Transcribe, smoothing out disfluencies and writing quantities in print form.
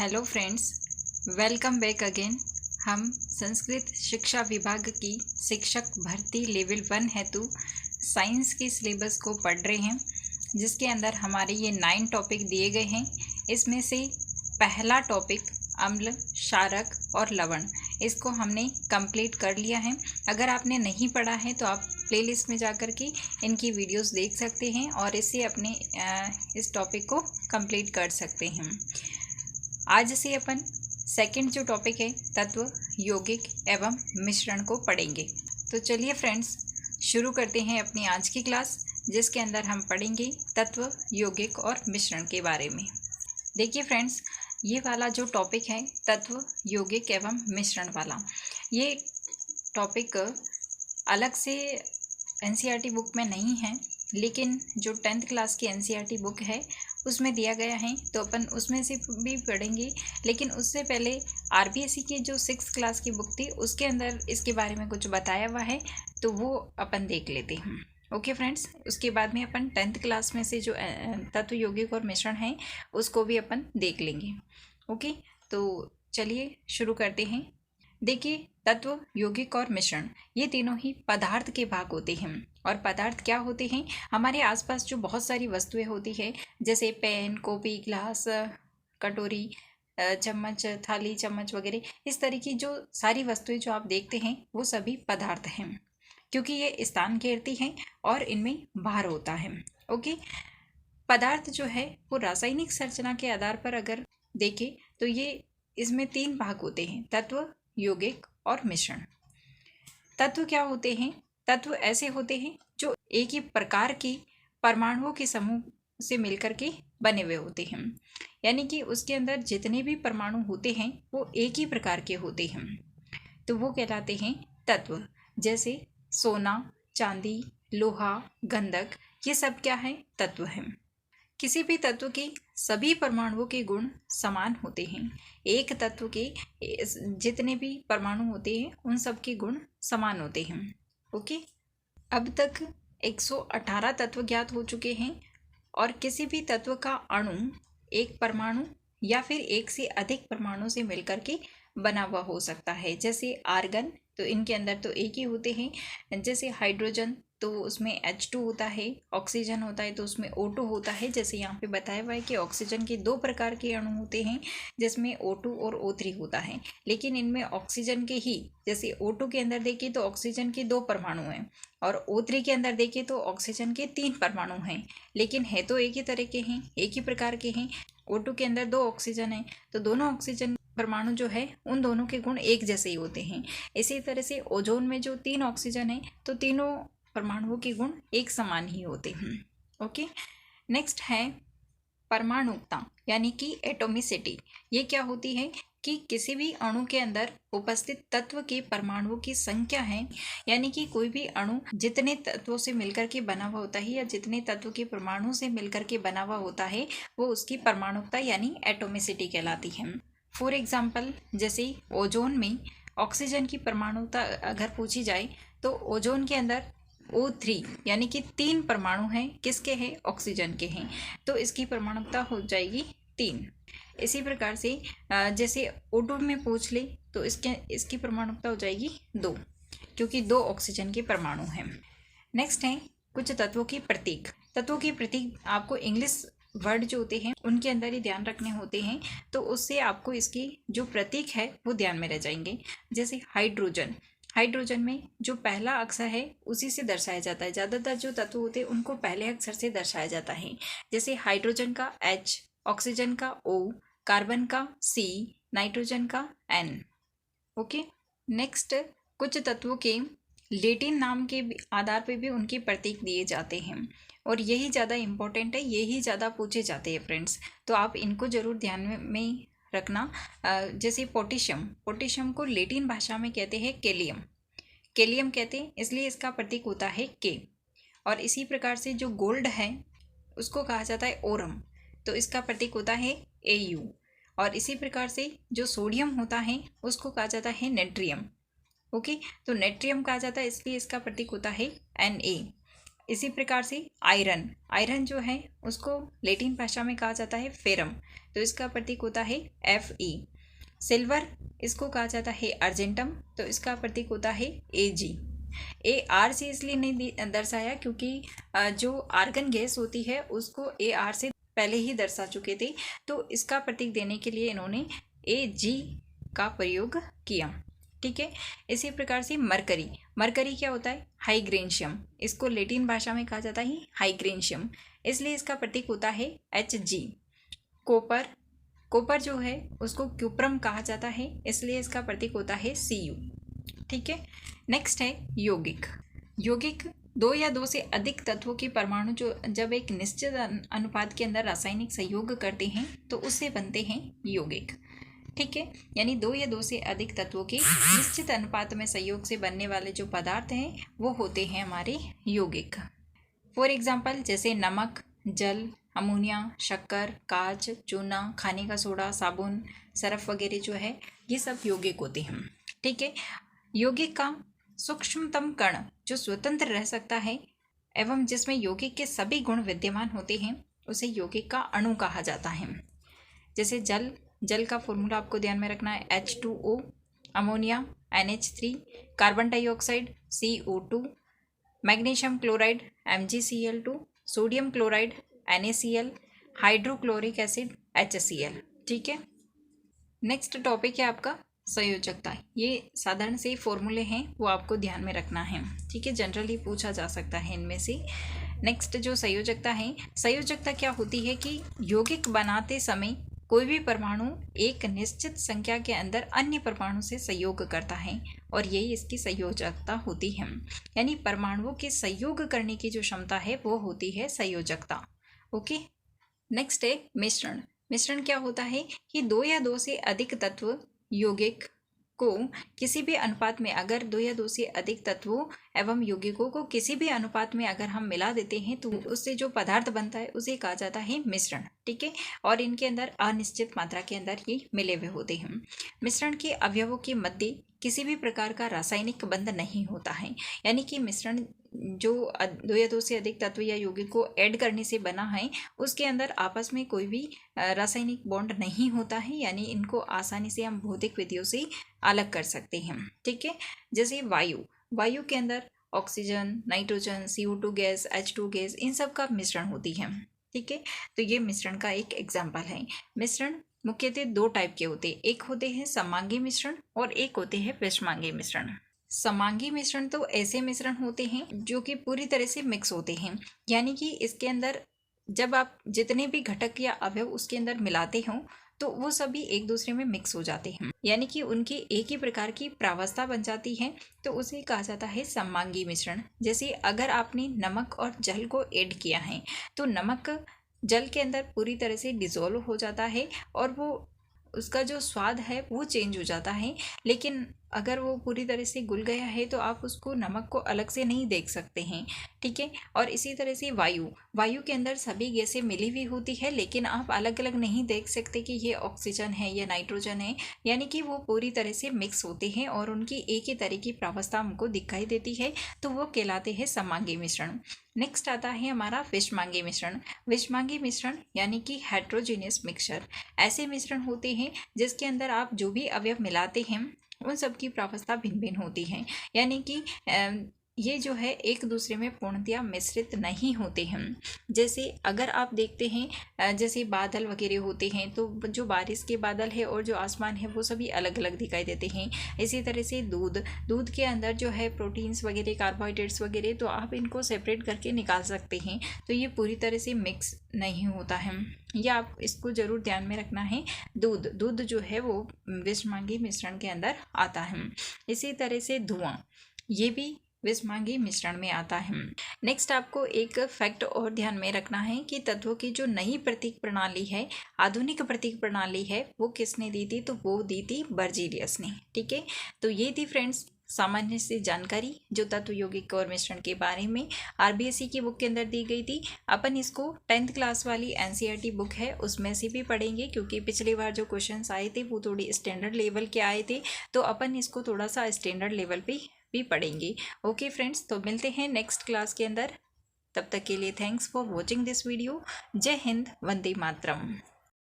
Hello friends, welcome back again. हम संस्कृत शिक्षा विभाग की शिक्षक भर्ती लेवल 1 हेतु साइंस के सिलेबस को पढ़ रहे हैं, जिसके अंदर हमारे ये 9 टॉपिक दिए गए हैं। इसमें से पहला टॉपिक अम्ल, क्षारक और लवण, इसको हमने कंप्लीट कर लिया है। अगर आपने नहीं पढ़ा है तो आप प्लेलिस्ट में जाकर के इनकी वीडियोस देख सकते हैं और इससे अपने इस टॉपिक को कंप्लीट कर सकते हैं। आज से अपन सेकंड जो टॉपिक है तत्व, यौगिक एवं मिश्रण को पढ़ेंगे। तो चलिए फ्रेंड्स, शुरू करते हैं अपनी आज की क्लास, जिसके अंदर हम पढ़ेंगे तत्व, यौगिक और मिश्रण के बारे में। देखिए फ्रेंड्स, ये वाला जो टॉपिक है तत्व, यौगिक एवं मिश्रण वाला, ये टॉपिक अलग से एनसीईआरटी बुक में नहीं है, लेकिन जो 10th क्लास की एनसीईआरटी बुक है उसमें दिया गया है, तो अपन उसमें से भी पढ़ेंगे। लेकिन उससे पहले आरबीएसई की जो 6th क्लास की बुक थी उसके अंदर इसके बारे में कुछ बताया हुआ है, तो वो अपन देख लेते हैं। ओके फ्रेंड्स, उसके बाद में अपन 10th क्लास में से जो तत्व, यौगिक और मिश्रण है उसको भी अपन देख लेंगे। ओके, तो चलिए शुरू करते हैं। देखिए, तत्व, यौगिक और मिश्रण, ये तीनों ही पदार्थ के भाग होते हैं। और पदार्थ क्या होते हैं? हमारे आसपास जो बहुत सारी वस्तुएं होती है, जैसे पेन, कॉपी, ग्लास, कटोरी, चम्मच, थाली, चम्मच वगैरह, इस तरह की जो सारी वस्तुएं जो आप देखते हैं वो सभी पदार्थ हैं, क्योंकि ये स्थान घेरती हैं और इनमें भार होता है। ओके, पदार्थ जो है वो रासायनिक संरचना के आधार पर अगर देखें तो ये इसमें 3 भाग होते हैं, तत्व, यौगिक और मिश्रण। तत्व क्या होते हैं? तत्व ऐसे होते हैं जो एक ही प्रकार के परमाणुओं के समूह से मिलकर के बने हुए होते हैं, यानी कि उसके अंदर जितने भी परमाणु होते हैं वो एक ही प्रकार के होते हैं, तो वो कहलाते हैं तत्व। जैसे सोना, चांदी, लोहा, गंधक, ये सब क्या है? तत्व हैं। किसी भी तत्व के सभी परमाणुओं के गुण समान होते हैं। एक तत्व के जितने भी परमाणु होते हैं उन सब के गुण समान होते हैं। ओके, अब तक 118 तत्व ज्ञात हो चुके हैं और किसी भी तत्व का अणु एक परमाणु या फिर एक से अधिक परमाणु से मिलकर के बना हुआ हो सकता है। जैसे आर्गन, तो इनके अंदर तो एक ही होते हैं। जैसे हाइड्रोजन, तो उसमें H2 होता है। ऑक्सीजन होता है तो उसमें O2 होता है। जैसे यहाँ पे बताया हुआ है कि ऑक्सीजन के 2 प्रकार के अणु होते हैं, जिसमें O2 और O3 होता है। लेकिन इनमें ऑक्सीजन के ही, जैसे O2 के अंदर देखिए तो ऑक्सीजन के 2 परमाणु हैं और O3 के अंदर देखिए तो ऑक्सीजन के 3 परमाणु हैं, लेकिन है तो एक ही तरह के हैं, एक ही प्रकार के हैं। O2 के अंदर 2 ऑक्सीजन है, तो दोनों ऑक्सीजन परमाणु जो है उन दोनों के गुण एक जैसे ही होते हैं। इसी तरह से ओजोन में जो 3 ऑक्सीजन है, तो तीनों परमाणुओं के गुण एक समान ही होते हैं। ओके, नेक्स्ट है परमाणुकता, यानी कि एटोमिसिटी। ये क्या होती है कि किसी भी अणु के अंदर उपस्थित तत्व के परमाणुओं की संख्या है, यानी कि कोई भी अणु जितने तत्वों से मिलकर के बना हुआ होता है या जितने तत्व के परमाणु से मिलकर के बना हुआ होता है, वो उसकी परमाणुकता यानी एटोमिसिटी कहलाती है। फॉर एग्जाम्पल, जैसे ओजोन में ऑक्सीजन की परमाणुकता अगर पूछी जाए तो ओजोन के अंदर O3 यानी कि 3 परमाणु हैं। किसके हैं? ऑक्सीजन के हैं, तो इसकी परमाणुकता हो जाएगी 3। इसी प्रकार से जैसे O2 में पूछ ले तो इसकी परमाणुकता हो जाएगी 2, क्योंकि 2 ऑक्सीजन के परमाणु हैं। नेक्स्ट है कुछ तत्वों की प्रतीक। तत्वों की प्रतीक आपको इंग्लिश वर्ड जो होते हैं उनके अंदर ही ध्यान रखने होते हैं, तो उससे आपको इसकी जो प्रतीक है वो ध्यान में रह जाएंगे। जैसे हाइड्रोजन, हाइड्रोजन में जो पहला अक्षर है उसी से दर्शाया जाता है। ज़्यादातर जो तत्व होते हैं उनको पहले अक्षर से दर्शाया जाता है। जैसे हाइड्रोजन का H, ऑक्सीजन का O, कार्बन का C, नाइट्रोजन का N। ओके, नेक्स्ट कुछ तत्वों के लैटिन नाम के आधार पर भी उनके प्रतीक दिए जाते हैं और यही ज़्यादा इम्पोर्टेंट है, यही ज़्यादा पूछे जाते हैं फ्रेंड्स, तो आप इनको ज़रूर ध्यान में रखना। जैसे पोटेशियम, पोटेशियम को लैटिन भाषा में कहते हैं केलियम, केलियम कहते हैं, इसलिए इसका प्रतीक होता है K। और इसी प्रकार से जो गोल्ड है उसको कहा जाता है ओरम, तो इसका प्रतीक होता है Au। और इसी प्रकार से जो सोडियम होता है उसको कहा जाता है नेट्रियम। ओके, तो नेट्रियम कहा जाता है, इसलिए इसका प्रतीक होता है Na। इसी प्रकार से आयरन, आयरन जो है उसको लैटिन भाषा में कहा जाता है फेरम, तो इसका प्रतीक होता है Fe। सिल्वर, इसको कहा जाता है अर्जेंटम, तो इसका प्रतीक होता है Ag। AR से इसलिए नहीं दर्शाया क्योंकि जो आर्गन गैस होती है उसको AR से पहले ही दर्शा चुके थे, तो इसका प्रतीक देने के लिए इन्होंने Ag का प्रयोग किया। ठीक है। इसी प्रकार से मरकरी, मरकरी क्या होता है? हाइग्रेंशियम, इसको लैटिन भाषा में कहा जाता है हाइग्रेंशियम, इसलिए इसका प्रतीक होता है Hg। कॉपर, कॉपर जो है उसको क्यूप्रम कहा जाता है, इसलिए इसका प्रतीक होता है Cu। ठीक है। नेक्स्ट है यौगिक। यौगिक दो या दो से अधिक तत्वों के परमाणु जो जब एक निश्चित अनुपात के अंदर रासायनिक सहयोग करते हैं तो उससे बनते हैं यौगिक। ठीक है, यानी दो या दो से अधिक तत्वों के निश्चित अनुपात में संयोग से बनने वाले जो पदार्थ हैं वो होते हैं हमारे यौगिक। फॉर एग्जाम्पल जैसे नमक, जल, अमोनिया, शक्कर, कांच, चूना, खाने का सोडा, साबुन, सरफ वगैरह जो है ये सब यौगिक होते हैं। ठीक है। यौगिक का सूक्ष्मतम कण जो स्वतंत्र रह सकता है एवं जिसमें यौगिक के सभी गुण विद्यमान होते हैं उसे यौगिक का अणु कहा जाता है। जैसे जल, जल का फॉर्मूला आपको ध्यान में रखना है H2O, ammonia NH3, carbon dioxide CO2, magnesium chloride MgCl2, sodium chloride NaCl, hydrochloric acid HCl। ठीक है। नेक्स्ट टॉपिक है आपका संयोजकता। ये साधारण से फॉर्मूले हैं वो आपको ध्यान में रखना है। ठीक है, जनरली पूछा जा सकता है इनमें से। नेक्स्ट जो संयोजकता है, संयोजकता क्या होती है कि यौगिक बनाते समय कोई भी परमाणु एक निश्चित संख्या के अंदर अन्य परमाणु से संयोग करता है और यही इसकी संयोजकता होती है। यानी परमाणुओं के संयोग करने की जो क्षमता है वो होती है संयोजकता। ओके। नेक्स्ट है मिश्रण। मिश्रण क्या होता है कि दो या दो से अधिक तत्व यौगिक को किसी भी अनुपात में, अगर दो या दो से अधिक तत्वों एवं यौगिकों को किसी भी अनुपात में अगर हम मिला देते हैं तो उससे जो पदार्थ बनता है उसे कहा जाता है मिश्रण। ठीक है। और इनके अंदर अनिश्चित मात्रा के अंदर ये मिले हुए होते हैं। मिश्रण के अवयवों के मध्य किसी भी प्रकार का रासायनिक बंध नहीं होता है, यानी कि मिश्रण जो दो या दो से अधिक तत्व या यौगिक को ऐड करने से बना है उसके अंदर आपस में कोई भी रासायनिक बॉन्ड नहीं होता है, यानी इनको आसानी से हम भौतिक विधियों से अलग कर सकते हैं। ठीक है। जैसे वायु, वायु के अंदर oxygen, nitrogen, CO2 gas, H2 gas, इन सब का मिश्रण होती है। ठीक है। तो ये मिश्रण का एक एग्जाम्पल है। मिश्रण मुख्यतः दो टाइप के होते हैं, एक होते हैं समांगी मिश्रण और एक होते हैं विषमांगी मिश्रण। समांगी मिश्रण तो ऐसे मिश्रण होते हैं जो कि पूरी तरह से मिक्स होते हैं, यानी कि इसके अंदर जब आप जितने भी घटक या अवयव उसके अंदर मिलाते हो तो वो सभी एक दूसरे में मिक्स हो जाते हैं, यानी कि उनकी एक ही प्रकार की प्रावस्था बन जाती है, तो उसे कहा जाता है समांगी मिश्रण। जैसे अगर आपने नमक और जल को ऐड किया है तो नमक जल के अंदर पूरी तरह से डिसॉल्व हो जाता है और वो उसका जो स्वाद है वो चेंज हो जाता है, लेकिन अगर वो पूरी तरह से घुल गया है तो आप उसको नमक को अलग से नहीं देख सकते हैं। ठीक है। और इसी तरह से वायु, वायु के अंदर सभी गैसें मिली हुई होती है लेकिन आप अलग अलग नहीं देख सकते कि ये ऑक्सीजन है या नाइट्रोजन है, यानी कि वो पूरी तरह से मिक्स होते हैं और उनकी एक ही तरह की प्रावस्था हमको दिखाई देती है, तो वो कहलाते हैं समांगी मिश्रण। नेक्स्ट आता है हमारा विषमांगी मिश्रण। विषमांगी मिश्रण यानी कि हेट्रोजीनियस मिक्सचर। ऐसे मिश्रण होते हैं जिसके अंदर आप जो भी अवयव मिलाते हैं उन सब की प्रावस्था भिन्न भिन्न होती है, यानी कि ये जो है एक दूसरे में पूर्णतया मिश्रित नहीं होते हैं। जैसे अगर आप देखते हैं जैसे बादल वगैरह होते हैं तो जो बारिश के बादल है और जो आसमान है वो सभी अलग अलग दिखाई देते हैं। इसी तरह से दूध, दूध के अंदर जो है प्रोटीन्स वगैरह, कार्बोहाइड्रेट्स वगैरह, तो आप इनको सेपरेट करके निकाल सकते हैं, तो ये पूरी तरह से मिक्स नहीं होता है, या आप इसको ज़रूर ध्यान में रखना है। दूध, दूध जो है वो विषमांगी मिश्रण के अंदर आता है। इसी तरह से धुआं, ये भी विषमांगी मिश्रण में आता है। नेक्स्ट आपको एक फैक्ट और ध्यान में रखना है कि तत्वों की जो नई प्रतीक प्रणाली है, आधुनिक प्रतीक प्रणाली है, वो किसने दी थी? तो वो दी थी बर्जीलियस ने। ठीक है। तो ये थी फ्रेंड्स सामान्य सी जानकारी जो तत्व यौगिक और मिश्रण के बारे में RBSE की बुक के अंदर दी गई थी। अपन इसको 10th क्लास वाली NCERT बुक है उसमें से भी पढ़ेंगे, क्योंकि पिछली बार जो क्वेश्चंस आए थे वो थोड़ी स्टैंडर्ड लेवल के आए थे, तो अपन इसको थोड़ा सा स्टैंडर्ड लेवल पे भी पढ़ेंगे। ओके फ्रेंड्स, तो मिलते हैं नेक्स्ट क्लास के अंदर। तब तक के लिए thanks for watching this video. जय हिंद, वंदे मातरम।